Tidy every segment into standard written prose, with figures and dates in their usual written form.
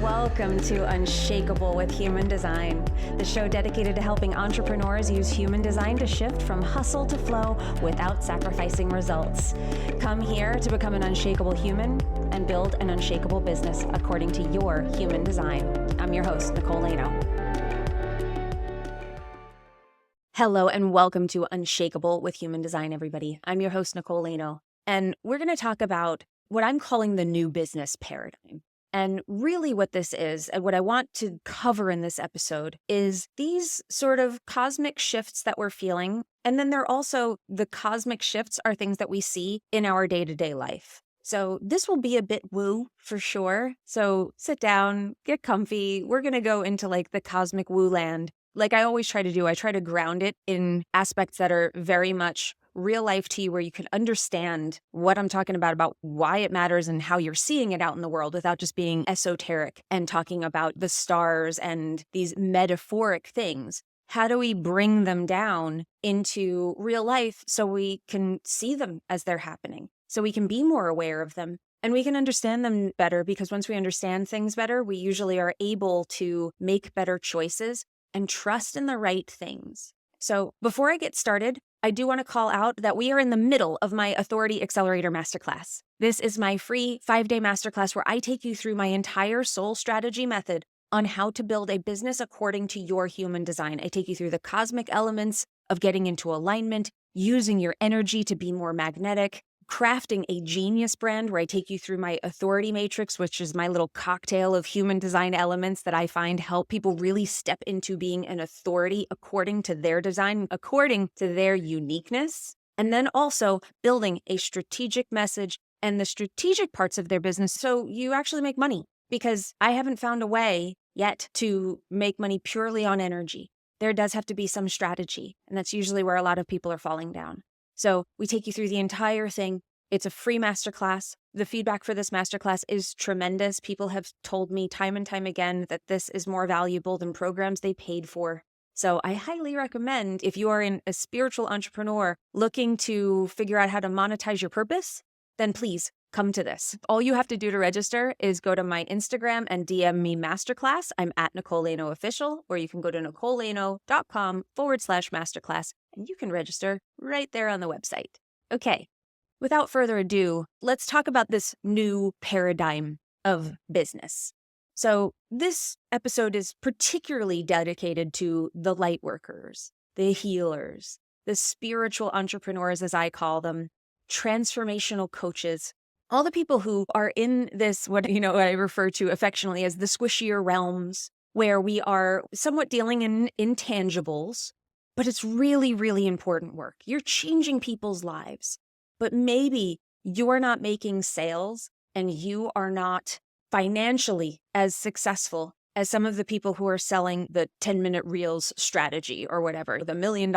Welcome to Unshakable with Human Design, the show dedicated to helping entrepreneurs use human design to shift from hustle to flow without sacrificing results. Come here to become an unshakable human and build an unshakable business according to your human design. I'm your host, Nicole. Hello and welcome to Unshakable with Human Design, everybody. I'm your host, Nicole, and we're going to talk about what I'm calling the new business paradigm. And really what this is, and what I want to cover in this episode, is these sort of cosmic shifts that we're feeling. And then they're also, the cosmic shifts are things that we see in our day-to-day life. So this will be a bit woo for sure. So sit down, get comfy. We're going to go into like the cosmic woo land. Like I always try to do, I try to ground it in aspects that are very much real life to you, where you can understand what I'm talking about why it matters and how you're seeing it out in the world without just being esoteric and talking about the stars and these metaphoric things. How do we bring them down into real life so we can see them as they're happening, so we can be more aware of them and we can understand them better? Because once we understand things better, we usually are able to make better choices and trust in the right things. So before I get started, I do want to call out that we are in the middle of my Authority Accelerator Masterclass. This is my free 5-day masterclass where I take you through my entire soul strategy method on how to build a business according to your human design. I take you through the cosmic elements of getting into alignment, using your energy to be more magnetic, crafting a genius brand, where I take you through my authority matrix, which is my little cocktail of human design elements that I find help people really step into being an authority according to their design, according to their uniqueness. And then also building a strategic message and the strategic parts of their business so you actually make money. Because I haven't found a way yet to make money purely on energy. There does have to be some strategy, and that's usually where a lot of people are falling down. So we take you through the entire thing. It's a free masterclass. The feedback for this masterclass is tremendous. People have told me time and time again that this is more valuable than programs they paid for. So I highly recommend, if you are a spiritual entrepreneur looking to figure out how to monetize your purpose, then please come to this. All you have to do to register is go to my Instagram and DM me masterclass. I'm at Nicole Lano Official, or you can go to nicolelano.com/masterclass and you can register right there on the website. Okay, without further ado, let's talk about this new paradigm of business. So this episode is particularly dedicated to the light workers, the healers, the spiritual entrepreneurs, as I call them, transformational coaches, all the people who are in this, what I refer to affectionately as the squishier realms, where we are somewhat dealing in intangibles, but it's really, really important work. You're changing people's lives, but maybe you're not making sales and you are not financially as successful as some of the people who are selling the 10-minute reels strategy or whatever, the $1 million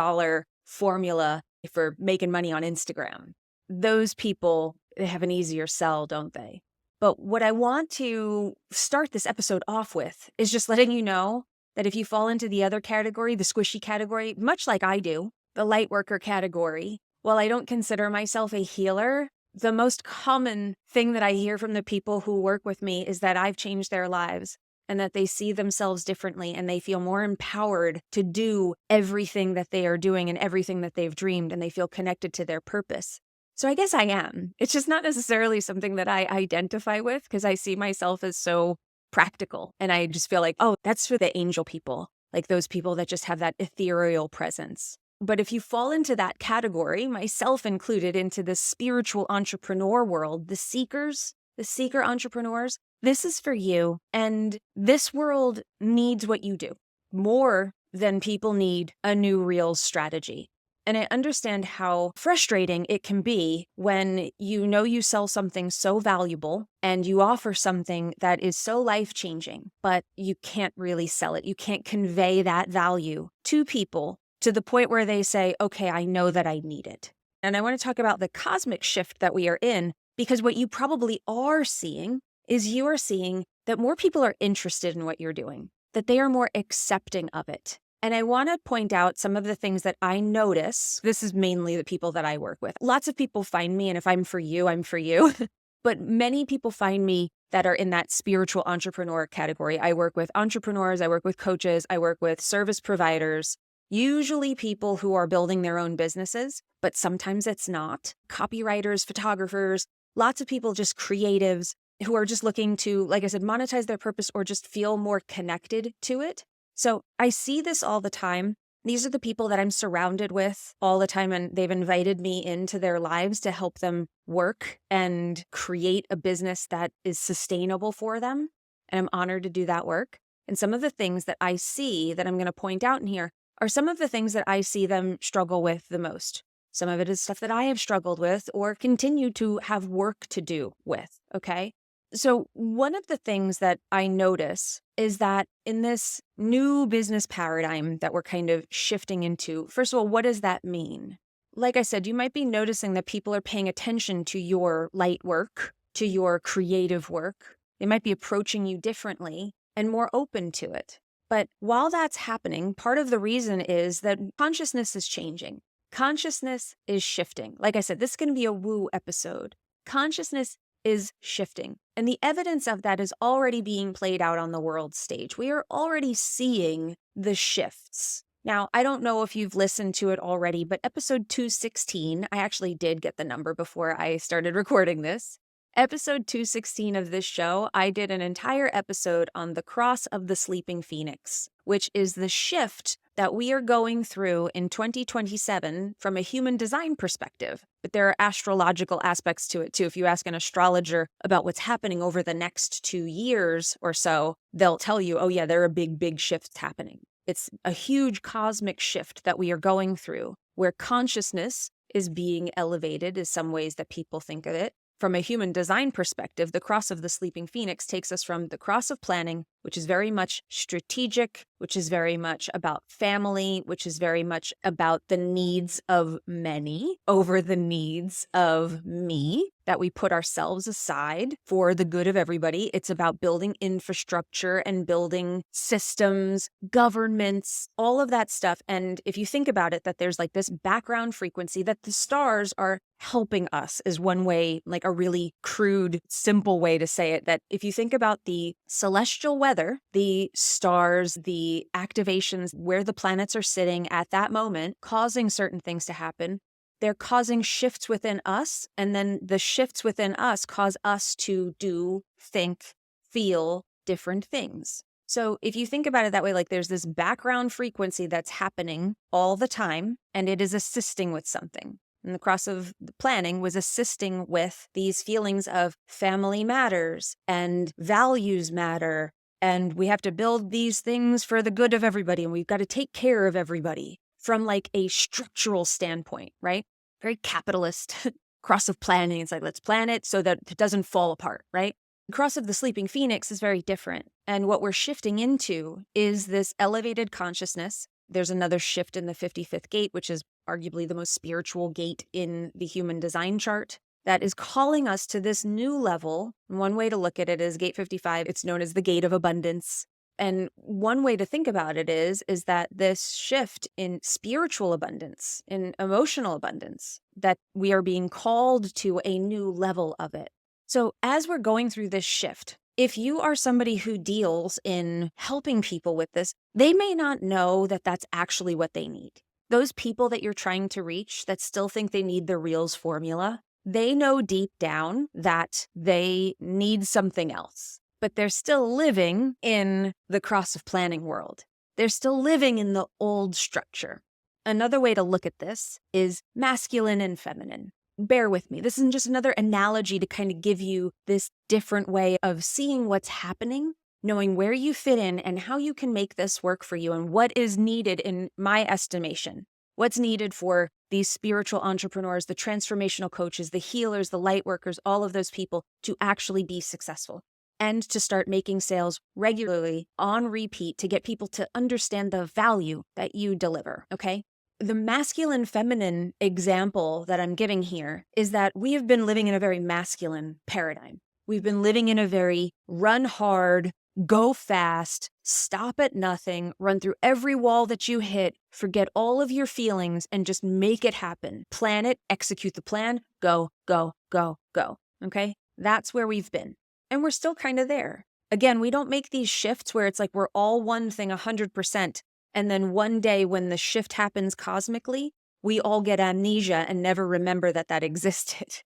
formula for making money on Instagram. Those people have an easier sell, don't they? But what I want to start this episode off with is just letting you know that if you fall into the other category, the squishy category, much like I do, the light worker category, while I don't consider myself a healer, the most common thing that I hear from the people who work with me is that I've changed their lives and that they see themselves differently and they feel more empowered to do everything that they are doing and everything that they've dreamed, and they feel connected to their purpose. So I guess I am. It's just not necessarily something that I identify with, because I see myself as so practical. And I just feel like, oh, that's for the angel people, like those people that just have that ethereal presence. But if you fall into that category, myself included, into the spiritual entrepreneur world, the seekers, the seeker entrepreneurs, this is for you. And this world needs what you do more than people need a new Reels strategy. And I understand how frustrating it can be when you sell something so valuable and you offer something that is so life-changing, but you can't really sell it. You can't convey that value to people to the point where they say, okay, I know that I need it. And I want to talk about the cosmic shift that we are in, because what you probably are seeing is you are seeing that more people are interested in what you're doing, that they are more accepting of it. And I want to point out some of the things that I notice. This is mainly the people that I work with. Lots of people find me, and if I'm for you, I'm for you. But many people find me that are in that spiritual entrepreneur category. I work with entrepreneurs, I work with coaches, I work with service providers, usually people who are building their own businesses, but sometimes it's not. Copywriters, photographers, lots of people, just creatives who are just looking to, like I said, monetize their purpose or just feel more connected to it. So I see this all the time. These are the people that I'm surrounded with all the time, and they've invited me into their lives to help them work and create a business that is sustainable for them. And I'm honored to do that work. And some of the things that I see that I'm going to point out in here are some of the things that I see them struggle with the most. Some of it is stuff that I have struggled with or continue to have work to do with, okay? So one of the things that I notice is that in this new business paradigm that we're kind of shifting into, first of all, what does that mean? Like I said, you might be noticing that people are paying attention to your light work, to your creative work. They might be approaching you differently and more open to it. But while that's happening, part of the reason is that consciousness is changing. Consciousness is shifting. Like I said, this is going to be a woo episode. Consciousness is shifting. And the evidence of that is already being played out on the world stage. We are already seeing the shifts. Now, I don't know if you've listened to it already, but episode 216, I actually did get the number before I started recording this. Episode 216 of this show, I did an entire episode on the cross of the sleeping phoenix, which is the shift that we are going through in 2027 from a human design perspective. But there are astrological aspects to it too. If you ask an astrologer about what's happening over the next 2 years or so, they'll tell you, oh yeah, there are big shifts happening. It's a huge cosmic shift that we are going through, where consciousness is being elevated, is some ways that people think of it. From a human design perspective, the cross of the sleeping phoenix takes us from the cross of planning, which is very much strategic, which is very much about family, which is very much about the needs of many over the needs of me, that we put ourselves aside for the good of everybody. It's about building infrastructure and building systems, governments, all of that stuff. And if you think about it, that there's like this background frequency that the stars are helping us, is one way, like a really crude, simple way to say it, that if you think about the celestial weather, the stars, the activations, where the planets are sitting at that moment, causing certain things to happen, they're causing shifts within us, and then the shifts within us cause us to do, think, feel different things. So if you think about it that way, like there's this background frequency that's happening all the time, and it is assisting with something. And the cross of the planning was assisting with these feelings of family matters and values matter, and we have to build these things for the good of everybody, and we've got to take care of everybody from like a structural standpoint, right? Very capitalist cross of planning. It's like, let's plan it so that it doesn't fall apart, right? The cross of the sleeping phoenix is very different. And what we're shifting into is this elevated consciousness. There's another shift in the 55th gate, which is arguably the most spiritual gate in the human design chart, that is calling us to this new level. And one way to look at it is gate 55. It's known as the gate of abundance. And one way to think about it is that this shift in spiritual abundance, in emotional abundance, that we are being called to a new level of it. So as we're going through this shift, if you are somebody who deals in helping people with this, they may not know that that's actually what they need. Those people that you're trying to reach that still think they need the Reels formula, they know deep down that they need something else. But they're still living in the cross of planning world. They're still living in the old structure. Another way to look at this is masculine and feminine. Bear with me. This is just another analogy to kind of give you this different way of seeing what's happening, knowing where you fit in and how you can make this work for you, and what is needed, in my estimation. What's needed for these spiritual entrepreneurs, the transformational coaches, the healers, the light workers, all of those people to actually be successful and to start making sales regularly on repeat to get people to understand the value that you deliver, okay? The masculine feminine example that I'm giving here is that we have been living in a very masculine paradigm. We've been living in a very run hard, go fast, stop at nothing, run through every wall that you hit, forget all of your feelings, and just make it happen. Plan it, execute the plan, go, go, go, go. Okay? That's where we've been. And we're still kind of there. Again, we don't make these shifts where it's like we're all one thing 100%. And then one day when the shift happens cosmically, we all get amnesia and never remember that that existed.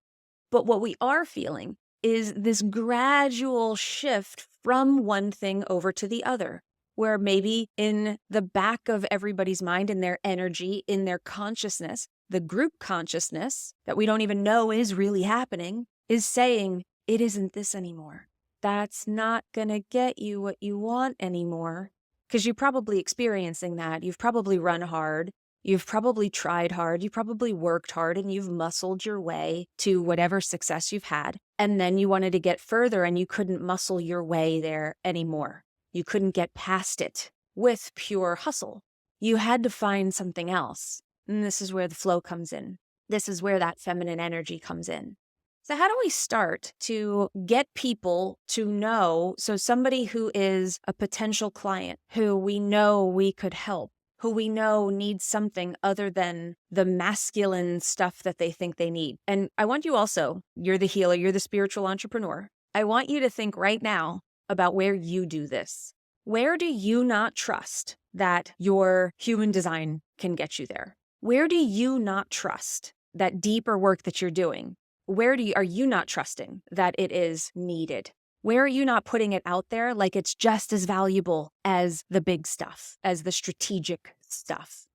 But what we are feeling is this gradual shift from one thing over to the other, where maybe in the back of everybody's mind, in their energy, in their consciousness, the group consciousness that we don't even know is really happening is saying, it isn't this anymore. That's not going to get you what you want anymore. Because you're probably experiencing that. You've probably run hard. You've probably tried hard, you probably worked hard, and you've muscled your way to whatever success you've had. And then you wanted to get further and you couldn't muscle your way there anymore. You couldn't get past it with pure hustle. You had to find something else. And this is where the flow comes in. This is where that feminine energy comes in. So how do we start to get people to know, so somebody who is a potential client, who we know we could help, who we know needs something other than the masculine stuff that they think they need. And I want you also, you're the healer, you're the spiritual entrepreneur. I want you to think right now about where you do this. Where do you not trust that your human design can get you there? Where do you not trust that deeper work that you're doing? Where are you not trusting that it is needed? Where are you not putting it out there like it's just as valuable as the big stuff, as the strategic stuff?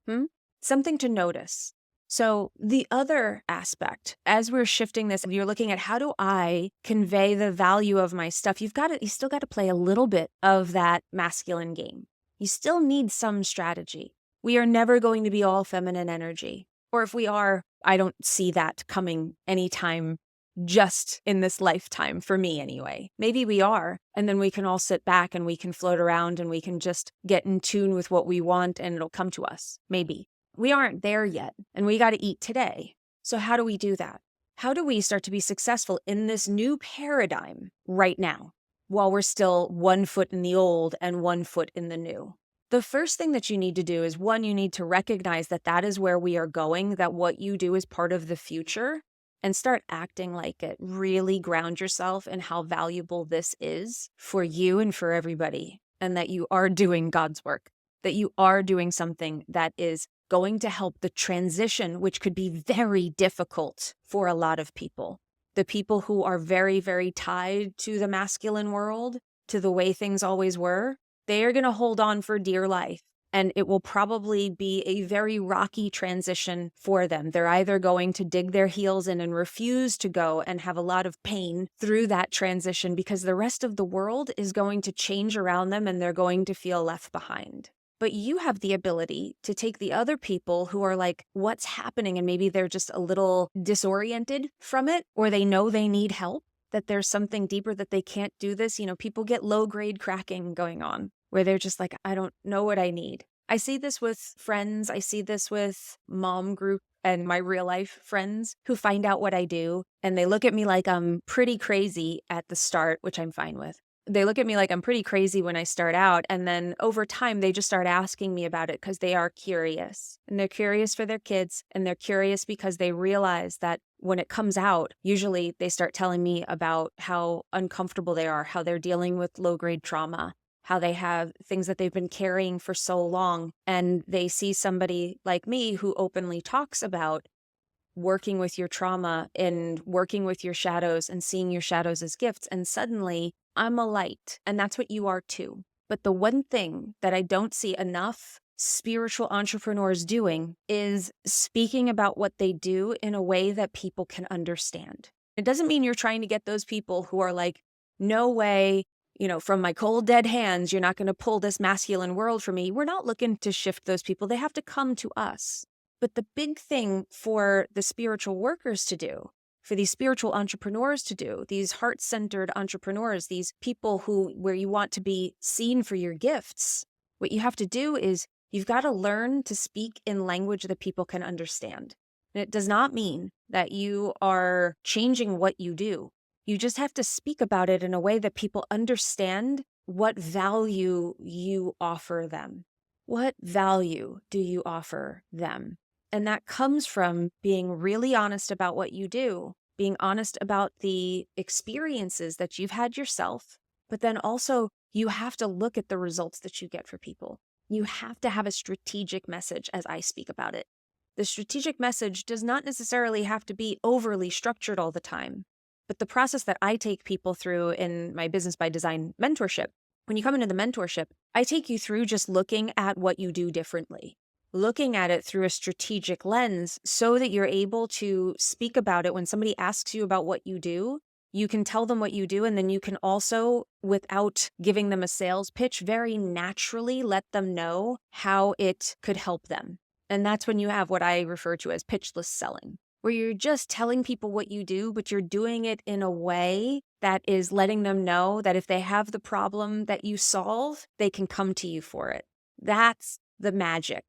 Something to notice. So the other aspect, as we're shifting this, you're looking at how do I convey the value of my stuff? You still got to play a little bit of that masculine game. You still need some strategy. We are never going to be all feminine energy. Or if we are, I don't see that coming anytime just in this lifetime, for me anyway. Maybe we are, and then we can all sit back and we can float around and we can just get in tune with what we want and it'll come to us. Maybe. We aren't there yet, and we got to eat today. So how do we do that? How do we start to be successful in this new paradigm right now, while we're still 1 foot in the old and 1 foot in the new? The first thing that you need to do is, one, you need to recognize that that is where we are going, that what you do is part of the future, and start acting like it. Really ground yourself in how valuable this is for you and for everybody, and that you are doing God's work, that you are doing something that is going to help the transition, which could be very difficult for a lot of people. The people who are very, very tied to the masculine world, to the way things always were, they are going to hold on for dear life. And it will probably be a very rocky transition for them. They're either going to dig their heels in and refuse to go and have a lot of pain through that transition because the rest of the world is going to change around them and they're going to feel left behind. But you have the ability to take the other people who are like, what's happening? And maybe they're just a little disoriented from it, or they know they need help, that there's something deeper, that they can't do this. People get low-grade cracking going on, where they're just like, I don't know what I need. I see this with friends. I see this with mom group and my real life friends who find out what I do, and they look at me like I'm pretty crazy at the start, which I'm fine with. They look at me like I'm pretty crazy when I start out, and then over time, they just start asking me about it because they are curious. And they're curious for their kids, and they're curious because they realize that when it comes out, usually they start telling me about how uncomfortable they are, how they're dealing with low-grade trauma, how they have things that they've been carrying for so long, and they see somebody like me who openly talks about working with your trauma and working with your shadows and seeing your shadows as gifts. And suddenly I'm a light, and that's what you are too. But the one thing that I don't see enough spiritual entrepreneurs doing is speaking about what they do in a way that people can understand. It doesn't mean you're trying to get those people who are like, no way, from my cold dead hands, you're not going to pull this masculine world for me. We're not looking to shift those people. They have to come to us. But the big thing for the spiritual workers to do, for these spiritual entrepreneurs to do, these heart-centered entrepreneurs, these people where you want to be seen for your gifts, what you have to do is you've got to learn to speak in language that people can understand. And it does not mean that you are changing what you do. You just have to speak about it in a way that people understand what value you offer them. What value do you offer them? And that comes from being really honest about what you do being honest about the experiences that you've had yourself, but then also you have to look at the results that you get for people. You have to have a strategic message as I speak about it. The strategic message does not necessarily have to be overly structured all the time, but the process that I take people through in my Business by Design mentorship, when you come into the mentorship, I take you through just looking at what you do differently, looking at it through a strategic lens so that you're able to speak about it when somebody asks you about what you do. You can tell them what you do, and then you can also, without giving them a sales pitch, very naturally let them know how it could help them. And that's when you have what I refer to as pitchless selling, where you're just telling people what you do, but you're doing it in a way that is letting them know that if they have the problem that you solve, they can come to you for it. That's the magic.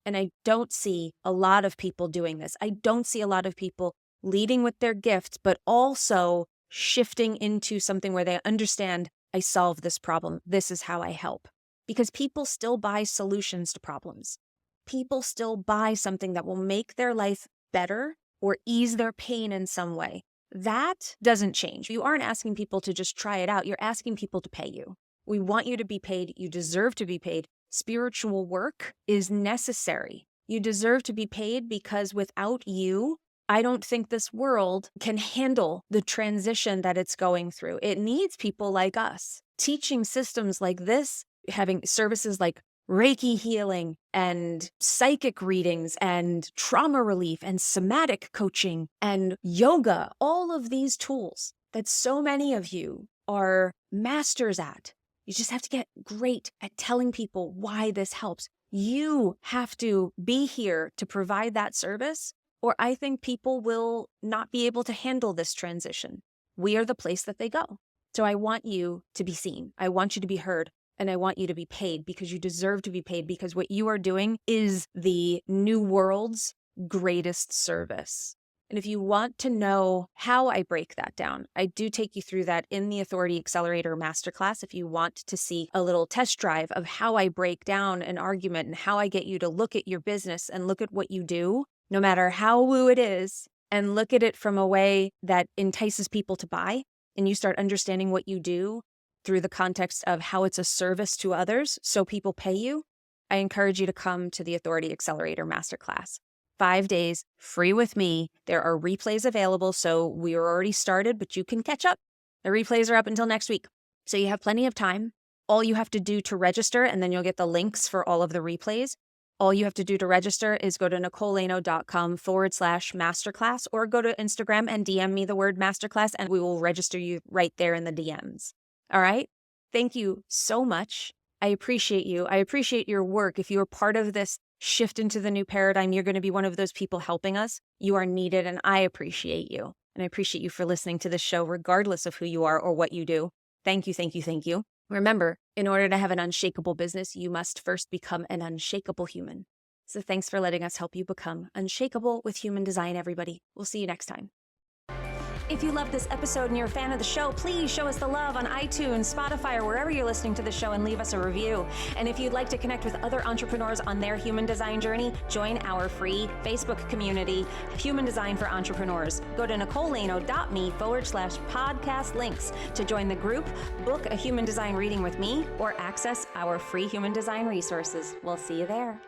And I don't see a lot of people doing this. I don't see a lot of people leading with their gifts, but also shifting into something where they understand, I solve this problem. This is how I help. Because people still buy solutions to problems. People still buy something that will make their life better or ease their pain in some way. That doesn't change. You aren't asking people to just try it out. You're asking people to pay you. We want you to be paid. You deserve to be paid. Spiritual work is necessary. You deserve to be paid because without you, I don't think this world can handle the transition that it's going through. It needs people like us. Teaching systems like this, having services like Reiki healing and psychic readings and trauma relief and somatic coaching and yoga, all of these tools that so many of you are masters at. You just have to get great at telling people why this helps. You have to be here to provide that service, or I think people will not be able to handle this transition. We are the place that they go. So I want you to be seen. I want you to be heard. And I want you to be paid because you deserve to be paid, because what you are doing is the new world's greatest service. And if you want to know how I break that down, I do take you through that in the Authority Accelerator Masterclass. If you want to see a little test drive of how I break down an argument and how I get you to look at your business and look at what you do, no matter how woo it is, and look at it from a way that entices people to buy, and you start understanding what you do through the context of how it's a service to others, so people pay you, I encourage you to come to the Authority Accelerator Masterclass. 5 days, free with me. There are replays available, so we are already started, but you can catch up. The replays are up until next week, so you have plenty of time. All you have to do to register, and then you'll get the links for all of the replays. All you have to do to register is go to nicolelano.com/masterclass, or go to Instagram and DM me the word masterclass, and we will register you right there in the DMs. All right? Thank you so much. I appreciate you. I appreciate your work. If you are part of this shift into the new paradigm, you're going to be one of those people helping us. You are needed, and I appreciate you. And I appreciate you for listening to this show, regardless of who you are or what you do. Thank you, thank you, thank you. Remember, in order to have an unshakable business, you must first become an unshakable human. So thanks for letting us help you become unshakable with human design, everybody. We'll see you next time. If you love this episode and you're a fan of the show, please show us the love on iTunes, Spotify, or wherever you're listening to the show, and leave us a review. And if you'd like to connect with other entrepreneurs on their human design journey, join our free Facebook community, Human Design for Entrepreneurs. Go to nicolelano.me/podcast links to join the group, book a human design reading with me, or access our free human design resources. We'll see you there.